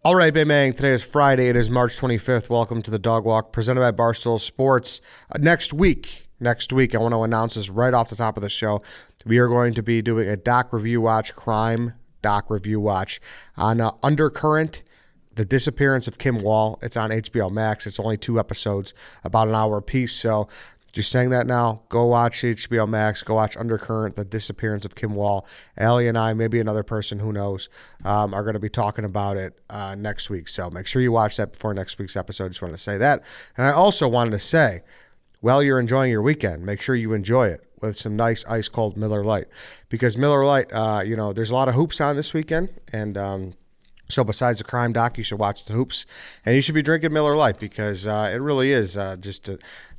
All right, Big Bang. Today is Friday. It is March 25th. Welcome to the Dog Walk presented by Barstool Sports. Next week, I want to announce this right off the top of the show. We are going to be doing a doc review watch, crime doc review watch on Undercurrent, the disappearance of Kim Wall. It's on HBO Max. It's only 2 episodes, about an hour apiece. So just saying that now, go watch HBO Max, go watch Undercurrent, the disappearance of Kim Wall. Allie and I, maybe another person, who knows, are going to be talking about it next week. So make sure you watch that before next week's episode. Just wanted to say that. And I also wanted to say, while you're enjoying your weekend, make sure you enjoy it with some nice ice cold Miller Lite. Because Miller Lite, there's a lot of hoops on this weekend. And so besides the crime doc, you should watch the hoops. And you should be drinking Miller Lite because it really is just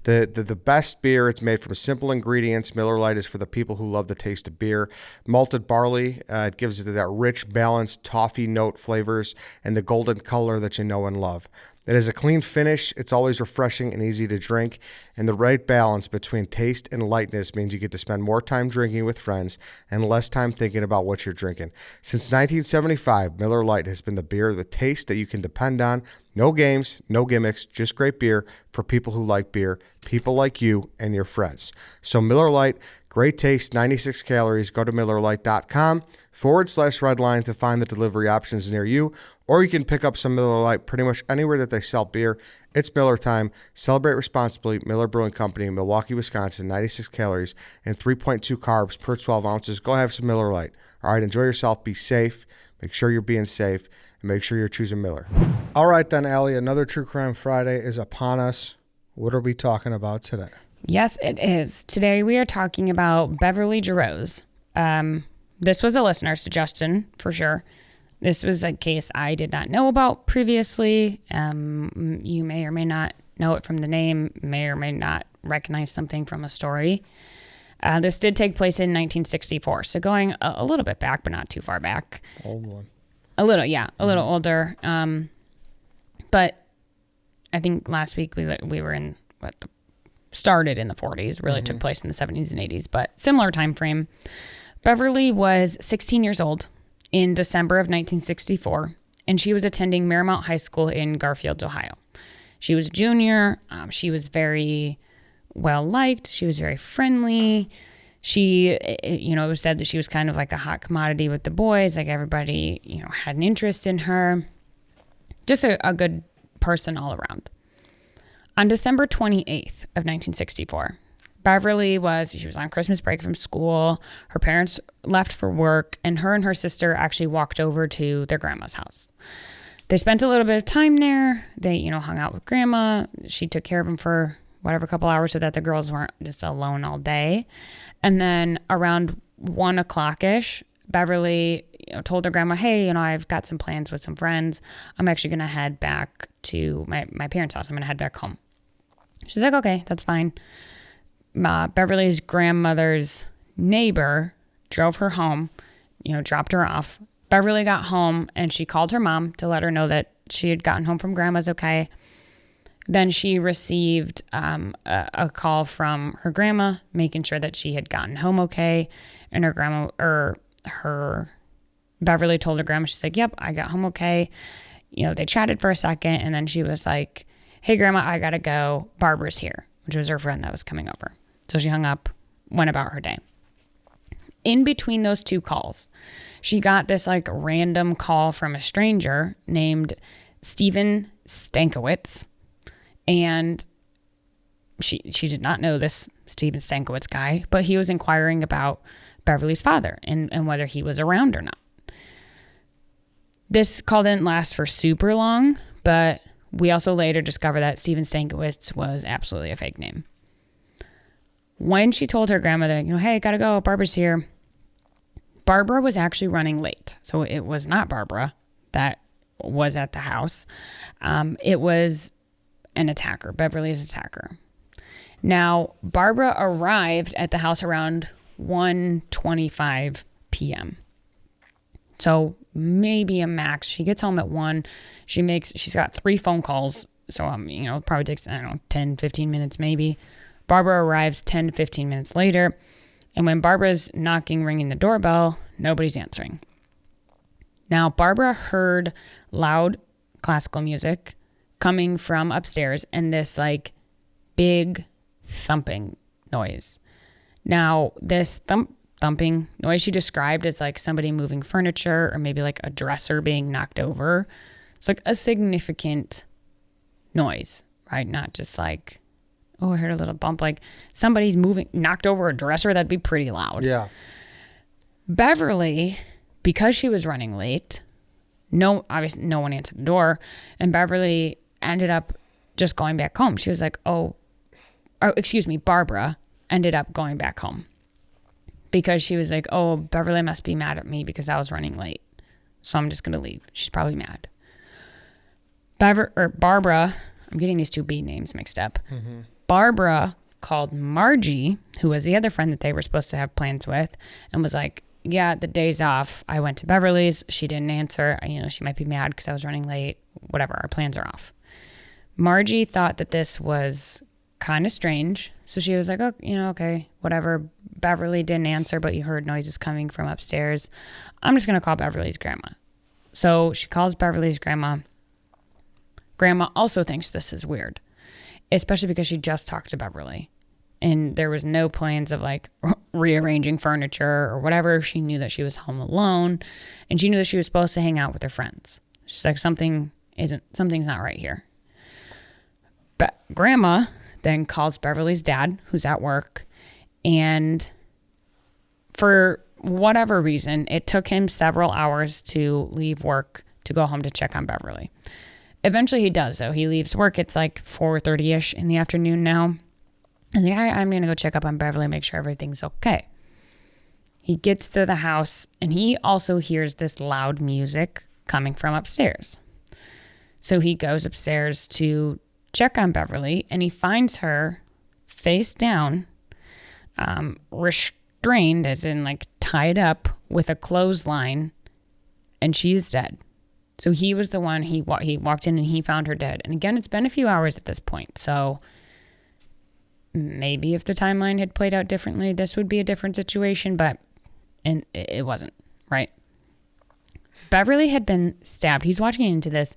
the best beer. It's made from simple ingredients. Miller Lite is for the people who love the taste of beer. Malted barley, it gives it that rich, balanced toffee note flavors and the golden color that you know and love. It has a clean finish. It's always refreshing and easy to drink. And the right balance between taste and lightness means you get to spend more time drinking with friends and less time thinking about what you're drinking. Since 1975, Miller Lite has been the beer with taste that you can depend on. No games, no gimmicks, just great beer for people who like beer, people like you and your friends. So Miller Lite, great taste, 96 calories. Go to MillerLite.com/redline to find the delivery options near you, or you can pick up some Miller Lite pretty much anywhere that they sell beer. It's Miller time. Celebrate responsibly. Miller Brewing Company, Milwaukee, Wisconsin, 96 calories and 3.2 carbs per 12 ounces. Go have some Miller Lite. All right, enjoy yourself. Be safe. Make sure you're being safe, and make sure you're choosing Miller. All right, then, Allie, another True Crime Friday is upon us. What are we talking about today? Yes, it is. Today we are talking about Beverly Jarosz. This was a listener suggestion for sure. This was a case I did not know about previously. You may or may not know it from the name, may or may not recognize something from a story. This did take place in 1964, so going a little bit back, but not too far back. Old one. A little older. But I think last week we were in started in the 40s, really took place in the 70s and 80s, but similar time frame. Beverly was 16 years old in December of 1964, and she was attending Marymount High School in Garfield, Ohio. She was a junior. She was very well-liked. She was very friendly. It was said that she was kind of like a hot commodity with the boys. Like everybody, had an interest in her. Just a good person all around. On December 28th of 1964, Beverly was on Christmas break from school. Her parents left for work, and her sister actually walked over to their grandma's house. They spent a little bit of time there. They, hung out with grandma. She took care of them for whatever couple hours so that the girls weren't just alone all day. And then around 1 o'clock-ish, Beverly told her grandma, hey, I've got some plans with some friends. I'm actually going to head back to my parents' house. I'm going to head back home. She's like, okay, that's fine. Beverly's grandmother's neighbor drove her home, dropped her off. Beverly got home and she called her mom to let her know that she had gotten home from grandma's okay. Then she received a call from her grandma making sure that she had gotten home okay. And Beverly told her grandma, she's like, yep, I got home okay. They chatted for a second, and then she was like, hey, grandma, I got to go. Barbara's here, which was her friend that was coming over. So she hung up, went about her day. In between those two calls, she got this random call from a stranger named Steven Stankiewicz. And she did not know this Steven Stankiewicz guy, but he was inquiring about Beverly's father and whether he was around or not. This call didn't last for super long, but we also later discovered that Steven Stankiewicz was absolutely a fake name. When she told her grandmother, hey, gotta go, Barbara's here, Barbara was actually running late. So it was not Barbara that was at the house. It was an attacker, Beverly's attacker. Now, Barbara arrived at the house around 1:25 p.m. So maybe a max. She gets home at 1. She's got 3 phone calls. So, probably takes, 10, 15 minutes maybe. Barbara arrives 10 to 15 minutes later. And when Barbara's ringing the doorbell, nobody's answering. Now, Barbara heard loud classical music coming from upstairs and this like big thumping noise. Now, this thumping noise she described as like somebody moving furniture or maybe like a dresser being knocked over. It's like a significant noise, right? Not just like, oh, I heard a little bump. Like somebody's knocked over a dresser. That'd be pretty loud. Yeah. Beverly, because she was running late, obviously no one answered the door, and Beverly ended up just going back home. She was like, Barbara ended up going back home because she was like, oh, Beverly must be mad at me because I was running late. So I'm just going to leave. She's probably mad. Barbara, I'm getting these two B names mixed up. Mm-hmm. Barbara called Margie, who was the other friend that they were supposed to have plans with, and was like, yeah, the day's off. I went to Beverly's. She didn't answer. She might be mad because I was running late. Whatever. Our plans are off. Margie thought that this was kind of strange. So she was like, oh, okay, whatever. Beverly didn't answer, but you heard noises coming from upstairs. I'm just going to call Beverly's grandma. So she calls Beverly's grandma. Grandma also thinks this is weird, especially because she just talked to Beverly. And there was no plans of like rearranging furniture or whatever. She knew that she was home alone, and she knew that she was supposed to hang out with her friends. She's like, something's not right here. But Grandma then calls Beverly's dad, who's at work, and for whatever reason, it took him several hours to leave work to go home to check on Beverly. Eventually he does, though. He leaves work. It's like 4:30ish in the afternoon now. And like, I'm going to go check up on Beverly, make sure everything's okay. He gets to the house, and he also hears this loud music coming from upstairs. So he goes upstairs to check on Beverly, and he finds her face down, restrained, as in like tied up with a clothesline, and she's dead. So he was the one, he walked in and he found her dead. And again, it's been a few hours at this point, so maybe if the timeline had played out differently, this would be a different situation, and it wasn't, right? Beverly had been stabbed. He's watching into this,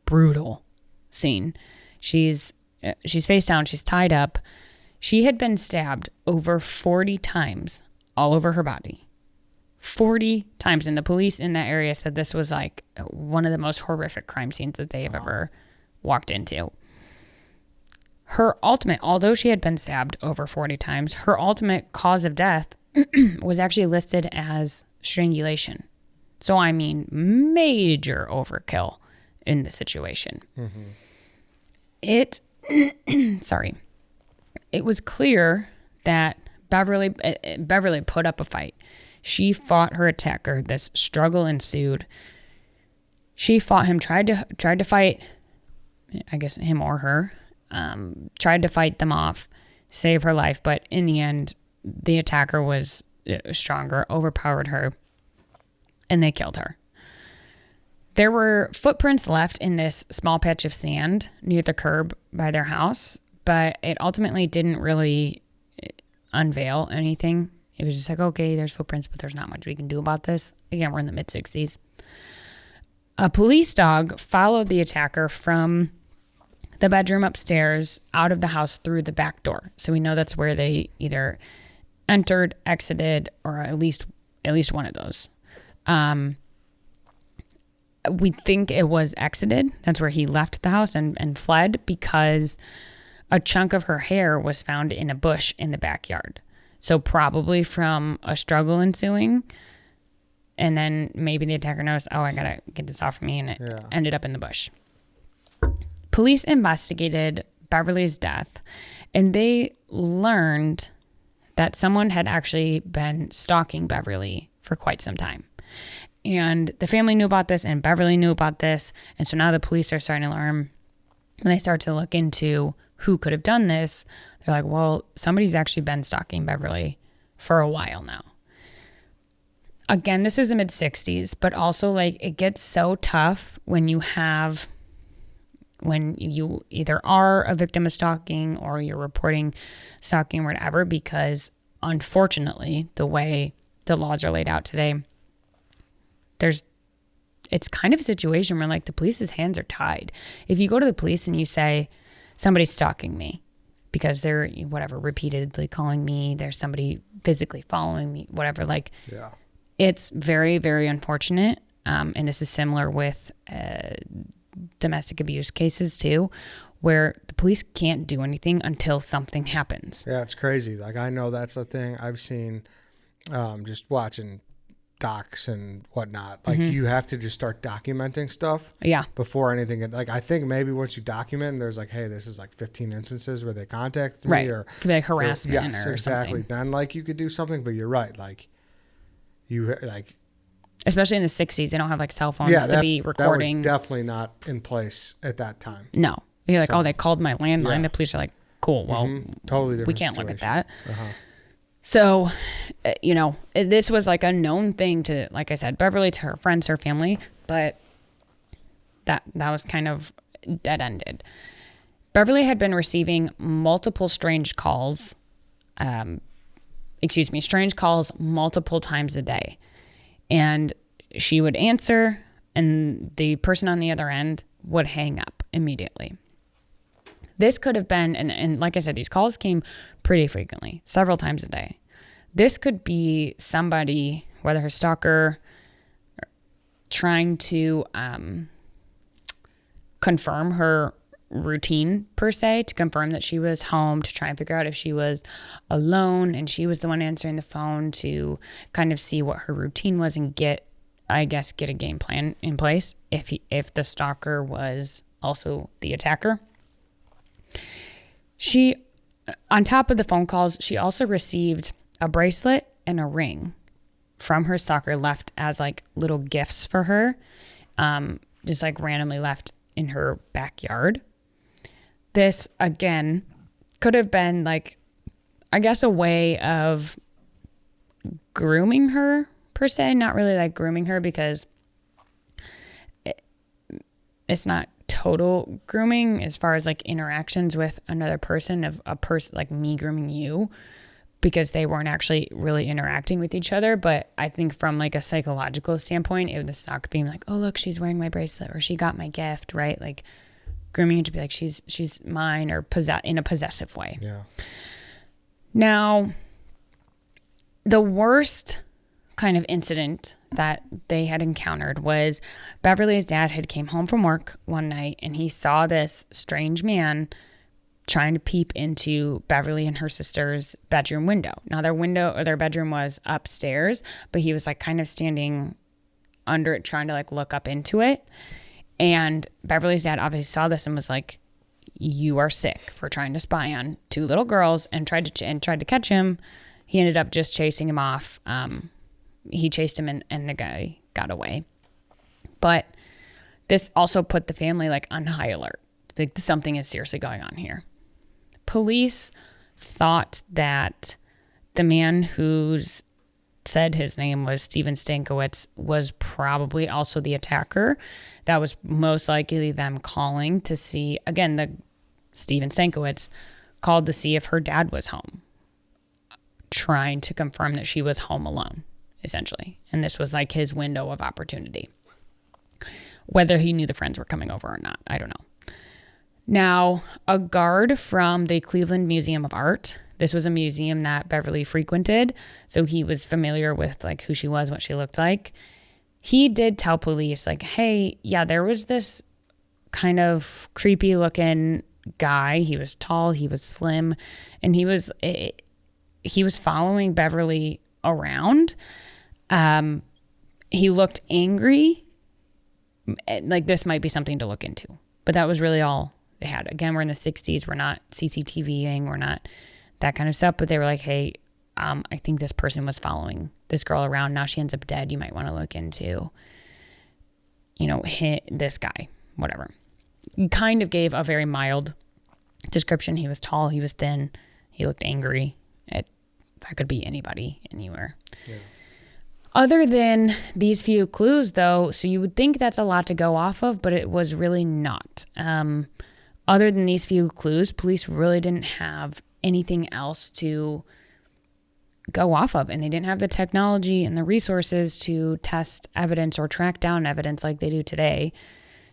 brutal scene. She's face down. She's tied up. She had been stabbed over 40 times all over her body. 40 times. And the police in that area said this was like one of the most horrific crime scenes that they have ever walked into. Her ultimate, although she had been stabbed over 40 times, her ultimate cause of death was actually listed as strangulation. So, major overkill in the situation. Mm-hmm. It was clear that Beverly put up a fight. She fought her attacker. This struggle ensued. She fought him, tried to fight, I guess him or her, tried to fight them off, save her life. But in the end, the attacker was stronger, overpowered her, and they killed her. There were footprints left in this small patch of sand near the curb by their house, but it ultimately didn't really unveil anything. It was just like, okay, there's footprints, but there's not much we can do about this. Again, we're in the mid-60s. A police dog followed the attacker from the bedroom upstairs out of the house through the back door. So we know that's where they either entered, exited, or at least one of those. We think it was exited. That's where he left the house and fled, because a chunk of her hair was found in a bush in the backyard. So probably from a struggle ensuing, and then maybe the attacker knows, I gotta get this off of me, and it ended up in the bush. Police investigated Beverly's death, and they learned that someone had actually been stalking Beverly for quite some time. And the family knew about this, and Beverly knew about this. And so now the police are starting to learn, and they start to look into who could have done this. They're like, well, somebody's actually been stalking Beverly for a while now. Again, this is the mid-60s, but also like it gets so tough when you either are a victim of stalking or you're reporting stalking or whatever, because unfortunately, the way the laws are laid out today, there's it's kind of a situation where like the police's hands are tied. If you go to the police and you say, somebody's stalking me because they're whatever, repeatedly calling me, there's somebody physically following me, whatever, like it's very, very unfortunate. And this is similar with domestic abuse cases too, where the police can't do anything until something happens. Yeah, it's crazy. Like, I know that's a thing I've seen just watching docs and whatnot. Like, you have to just start documenting stuff before anything. Like, I think maybe once you document and there's like, hey, this is like 15 instances where they contacted me, or could be like harassment yes, or exactly. something. Then like you could do something, but you're right. Like, you like, especially in the 60s, they don't have like cell phones to be recording. That was definitely not in place at that time. No. You're like, oh, they called my landline. The police are like, cool, well, totally different we can't look at that. Uh-huh. So, this was like a known thing to, like I said, Beverly, to her friends, her family, but that was kind of dead-ended. Beverly had been receiving multiple strange calls multiple times a day. And she would answer, and the person on the other end would hang up immediately. This could have been, and like I said, these calls came pretty frequently, several times a day. This could be somebody, whether her stalker, trying to confirm her routine per se, to confirm that she was home, to try and figure out if she was alone and she was the one answering the phone, to kind of see what her routine was and get a game plan in place if the stalker was also the attacker. She, on top of the phone calls, she also received a bracelet and a ring from her stalker, left as like little gifts for her, just like randomly left in her backyard. This, again, could have been like, I guess, a way of grooming her per se. Not really like grooming her, because it's not total grooming as far as like interactions with another person, of a person like me grooming you, because they weren't actually really interacting with each other. But I think from like a psychological standpoint, it was not being like, oh, look, she's wearing my bracelet, or she got my gift, right? Like grooming it to be like, she's mine, or in a possessive way. Yeah. Now, the worst kind of incident that they had encountered was Beverly's dad had came home from work one night, and he saw this strange man trying to peep into Beverly and her sister's bedroom window. Now their bedroom was upstairs, but he was like kind of standing under it, trying to like look up into it. And Beverly's dad obviously saw this and was like, you are sick for trying to spy on two little girls, and tried to catch him. He ended up just chasing him off. He chased him, and the guy got away. But this also put the family like on high alert. Like, something is seriously going on here. Police thought that the man who's said his name was Steven Stankiewicz was probably also the attacker. That was most likely them calling to see, again, the Steven Stankiewicz called to see if her dad was home, trying to confirm that she was home alone, essentially. And this was like his window of opportunity. Whether he knew the friends were coming over or not, I don't know. Now, a guard from the Cleveland Museum of Art, this was a museum that Beverly frequented, so he was familiar with like who she was, what she looked like. He did tell police like, hey, yeah, there was this kind of creepy looking guy. He was tall, he was slim, and he was following Beverly around. He looked angry. Like, this might be something to look into. But that was really all they had. Again, we're in the 60s. We're not CCTVing. We're not that kind of stuff. But they were like, hey, I think this person was following this girl around. Now she ends up dead. You might want to look into, this guy, whatever. He kind of gave a very mild description. He was tall. He was thin. He looked angry. That could be anybody, anywhere. Yeah. Other than these few clues, though, so you would think that's a lot to go off of, but it was really not. Other than these few clues, police really didn't have anything else to go off of, and they didn't have the technology and the resources to test evidence or track down evidence like they do today.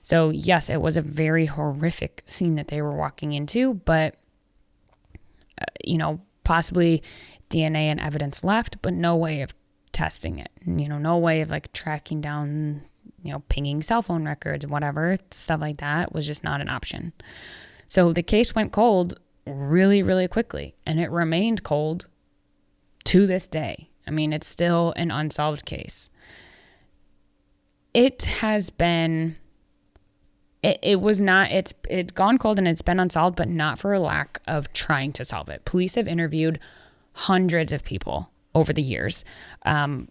So yes, it was a very horrific scene that they were walking into, but possibly DNA and evidence left, but no way of testing it. No way of like tracking down, pinging cell phone records, whatever, stuff like that was just not an option. So the case went cold really, really quickly, and it remained cold to this day. I mean, it's still an unsolved case. It has been, it's gone cold and it's been unsolved, but not for a lack of trying to solve it. Police have interviewed hundreds of people over the years. None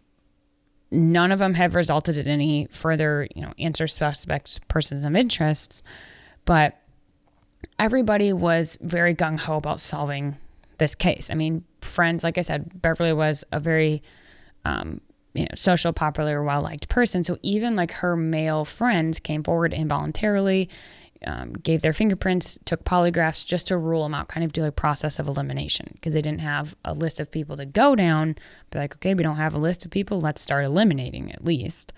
of them have resulted in any further, answer suspects, persons of interest, but everybody was very gung-ho about solving this case. I mean, friends, like I said, Beverly was a very, social, popular, well-liked person. So even like her male friends came forward involuntarily, gave their fingerprints, took polygraphs just to rule them out, kind of do a process of elimination because they didn't have a list of people to go down. But like, okay, we don't have a list of people. Let's start eliminating at least.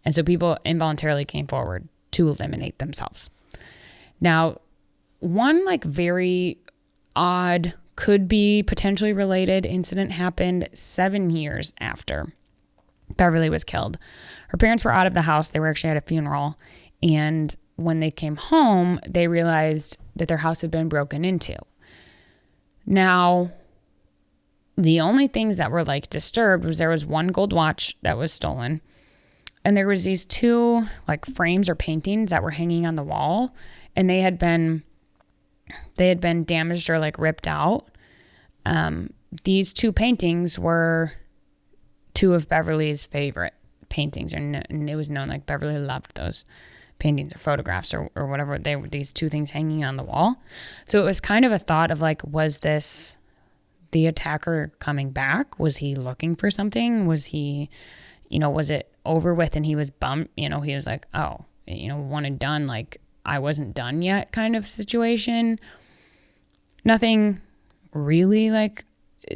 And so people involuntarily came forward to eliminate themselves. Now, one like very odd, could be potentially related incident happened 7 years after Beverly was killed. Her parents were out of the house. They were actually at a funeral. And when they came home, they realized that their house had been broken into. Now, the only things that were like disturbed was there was one gold watch that was stolen. And there was these 2 like frames or paintings that were hanging on the wall. And they had been damaged or like ripped out. These 2 paintings were 2 of Beverly's favorite paintings, and it was known like Beverly loved those paintings or photographs or whatever. They were these 2 things hanging on the wall. So it was kind of a thought of like, was this the attacker coming back? Was he looking for something? Was he, was it over with and he was bummed? He was like, oh, one and done, like I wasn't done yet kind of situation. Nothing really like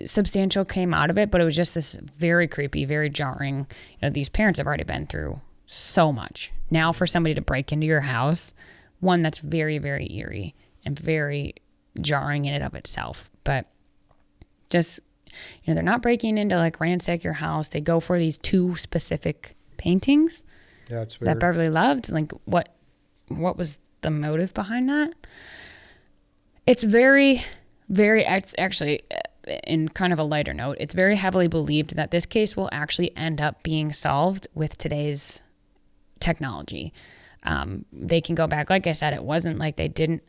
substantial came out of it, but it was just this very creepy, very jarring. These parents have already been through so much. Now for somebody to break into your house, one that's very, very eerie and very jarring in and of itself. But just, they're not breaking into like ransack your house. They go for these 2 specific paintings that's weird. That Beverly loved. Like what was the motive behind that? It's very, very, actually, in kind of a lighter note, it's very heavily believed that this case will actually end up being solved with today's technology. They can go back. Like I said, it wasn't like they didn't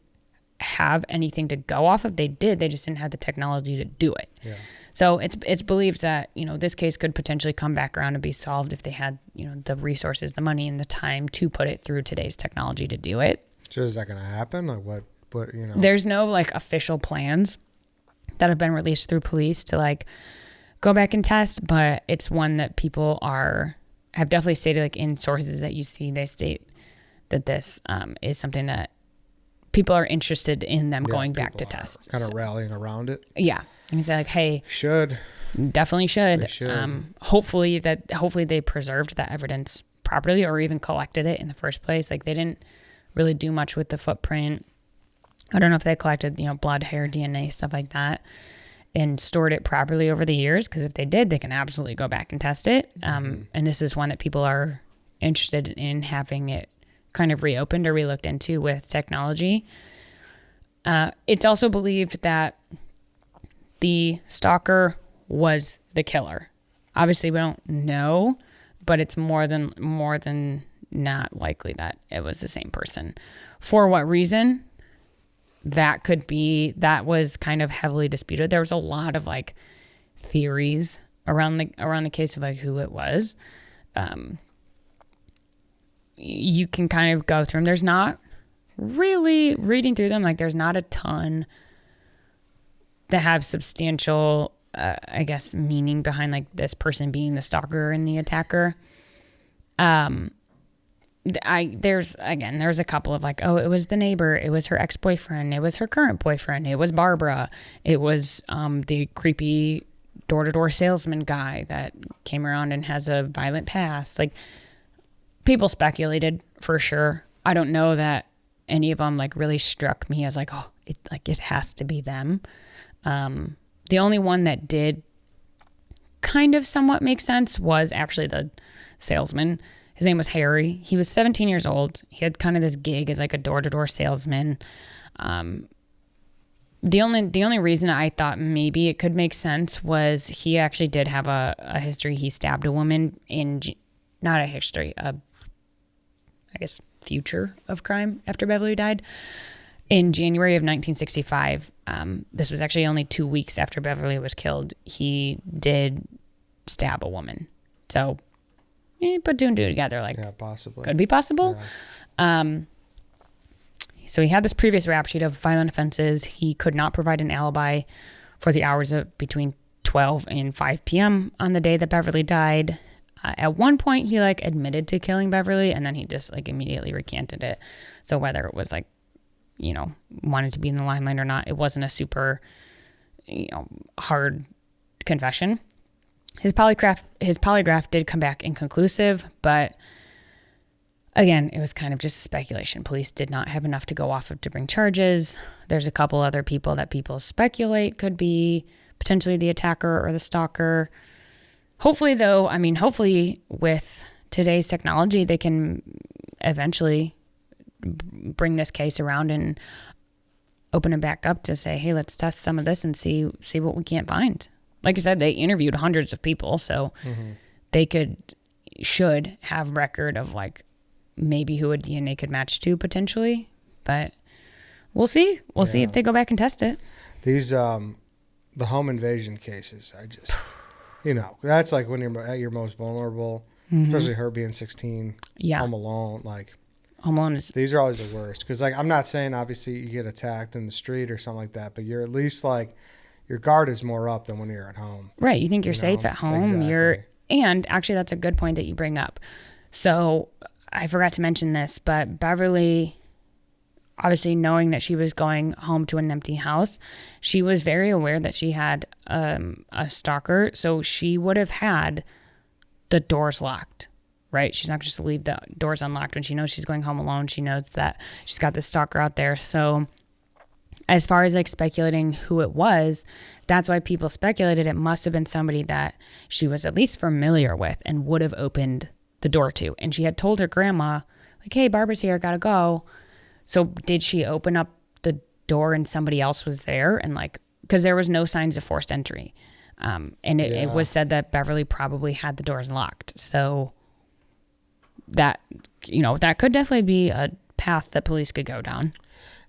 have anything to go off of. They did. They just didn't have the technology to do it. Yeah. So it's believed that, this case could potentially come back around and be solved if they had, the resources, the money, and the time to put it through today's technology to do it. So is that going to happen? Like what? There's no like official plans that have been released through police to like go back and test, but it's one that people have definitely stated, like in sources that you see, they state that this is something that people are interested in them going back to test. Kind of rallying around it. Yeah. You can say like, hey, definitely should. They should. Hopefully they preserved that evidence properly or even collected it in the first place. Like they didn't really do much with the footprint. I don't know if they collected, blood, hair, DNA, stuff like that, and stored it properly over the years. Because if they did, they can absolutely go back and test it. And this is one that people are interested in having it kind of reopened or relooked into with technology. It's also believed that the stalker was the killer. Obviously, we don't know, but it's more than not likely that it was the same person. For what reason? That was kind of heavily disputed. There was a lot of like theories around the case of like who it was. You can kind of go through them. There's not really reading through them. Like there's not a ton that have substantial, meaning behind like this person being the stalker and the attacker. There's a couple of like, oh, it was the neighbor, it was her ex-boyfriend, it was her current boyfriend, it was Barbara, it was the creepy door-to-door salesman guy that came around and has a violent past. Like, people speculated for sure. I don't know that any of them like really struck me as like, oh, it has to be them. The only one that did kind of somewhat make sense was actually the salesman. His name was Harry. He was 17 years old. He had kind of this gig as like a door-to-door salesman. The only reason I thought maybe it could make sense was he actually did have a history. He stabbed a woman not a history, I guess future of crime after Beverly died in January of 1965. This was actually only 2 weeks after Beverly was killed. He did stab a woman. So put two and two together, like, yeah, possibly. Could be possible. Yeah. So he had this previous rap sheet of violent offenses. He could not provide an alibi for the hours of between 12 and 5 p.m. on the day that Beverly died. At one point, he like admitted to killing Beverly, and then he just like immediately recanted it. So whether it was like, wanted to be in the limelight or not, it wasn't a super, hard confession. His polygraph did come back inconclusive, but again, it was kind of just speculation. Police did not have enough to go off of to bring charges. There's a couple other people that people speculate could be potentially the attacker or the stalker. Hopefully, though, hopefully with today's technology, they can eventually bring this case around and open it back up to say, hey, let's test some of this and see what we can't find. Like I said, they interviewed hundreds of people, so they should have record of like maybe who a DNA could match to potentially, but we'll see. We'll see if they go back and test it. These the home invasion cases, I just that's like when you're at your most vulnerable, especially her being 16, home alone. Like, home alone these are always the worst because like I'm not saying obviously you get attacked in the street or something like that, but you're at least like your guard is more up than when you're at home. Right, you think you're safe at home. Exactly. And actually that's a good point that you bring up. So I forgot to mention this, but Beverly, obviously knowing that she was going home to an empty house, she was very aware that she had a stalker. So she would have had the doors locked, right? She's not just to leave the doors unlocked when she knows she's going home alone. She knows that she's got the stalker out there. So as far as like speculating who it was, that's why people speculated it must have been somebody that she was at least familiar with and would have opened the door to. And she had told her grandma, like, hey, Barbara's here, gotta go. So did she open up the door and somebody else was there? And like, because there was no signs of forced entry. And it was said that Beverly probably had the doors locked. So that, that could definitely be a path that police could go down.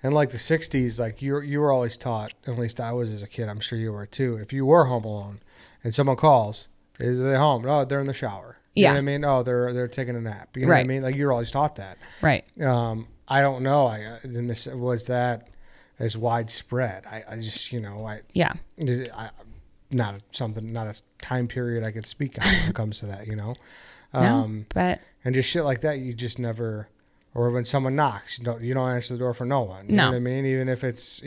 And like the 60s, like you were always taught, at least I was as a kid, I'm sure you were too, if you were home alone and someone calls, is they home? No, they're in the shower. You know what I mean? Oh, they're taking a nap. You know what I mean? Like you're always taught that. Right. I don't know. Was that as widespread? I just, not a time period I could speak on when it comes to that, no, but and just shit like that, you just never. Or when someone knocks, you don't answer the door for no one. You know what I mean? Even if it's.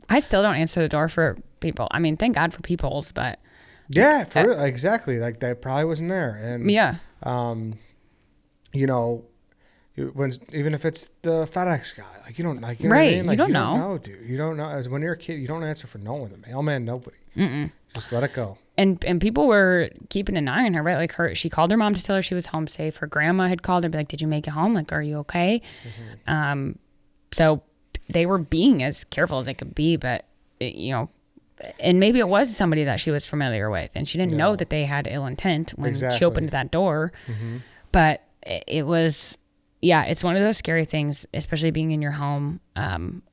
I still don't answer the door for people. I mean, thank God for peepholes, but. Yeah, for real, exactly. Like that probably wasn't there, and when even if it's the FedEx guy, like you don't like, you know what I mean? Like, you don't know, dude. You don't know. As when you're a kid, you don't answer for no one. The mailman, nobody. Just let it go. And people were keeping an eye on her, right? Like she called her mom to tell her she was home safe. Her grandma had called her, be like, "Did you make it home? Like, are you okay?" So they were being as careful as they could be, but and maybe it was somebody that she was familiar with, and she didn't know that they had ill intent when she opened that door. But it was, it's one of those scary things, especially being in your home,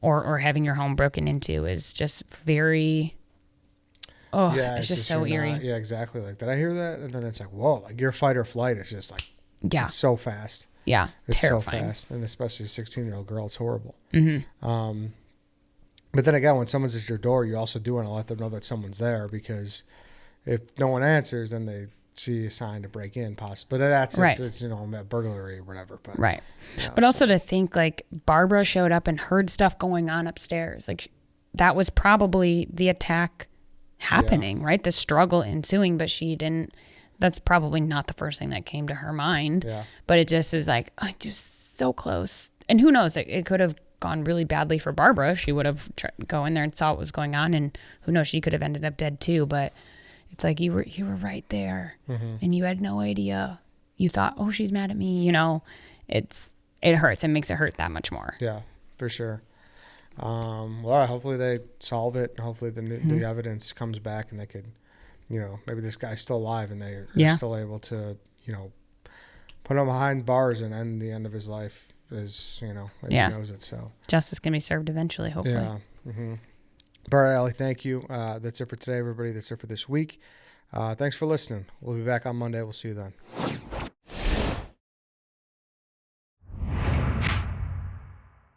or having your home broken into is just very. It's just so eerie. Yeah, exactly like that. I hear that, and then it's like, whoa, like your fight or flight is just like, it's so fast. Yeah, it's terrifying. So fast, and especially a 16-year-old girl, it's horrible. But then again, when someone's at your door, you also do want to let them know that someone's there, because if no one answers, then they see a sign to break in, possibly. But that's if it's a burglary or whatever. But but also to think like Barbara showed up and heard stuff going on upstairs, like that was probably the attack happening, right? The struggle ensuing, but she didn't. That's probably not the first thing that came to her mind. Yeah. But it just is like, oh, just so close. And who knows? It could have gone really badly for Barbara if she would have go in there and saw what was going on. And who knows? She could have ended up dead too. But it's like you were right there, and you had no idea. You thought, oh, she's mad at me. It hurts. It makes it hurt that much more. Yeah, for sure. Well, all right, hopefully they solve it. Hopefully the evidence comes back and they could, maybe this guy's still alive and they're still able to, put him behind bars and end the end of his life as he knows it. So justice can be served eventually, hopefully. Yeah. All right, Allie, thank you. That's it for today, everybody. That's it for this week. Thanks for listening. We'll be back on Monday. We'll see you then.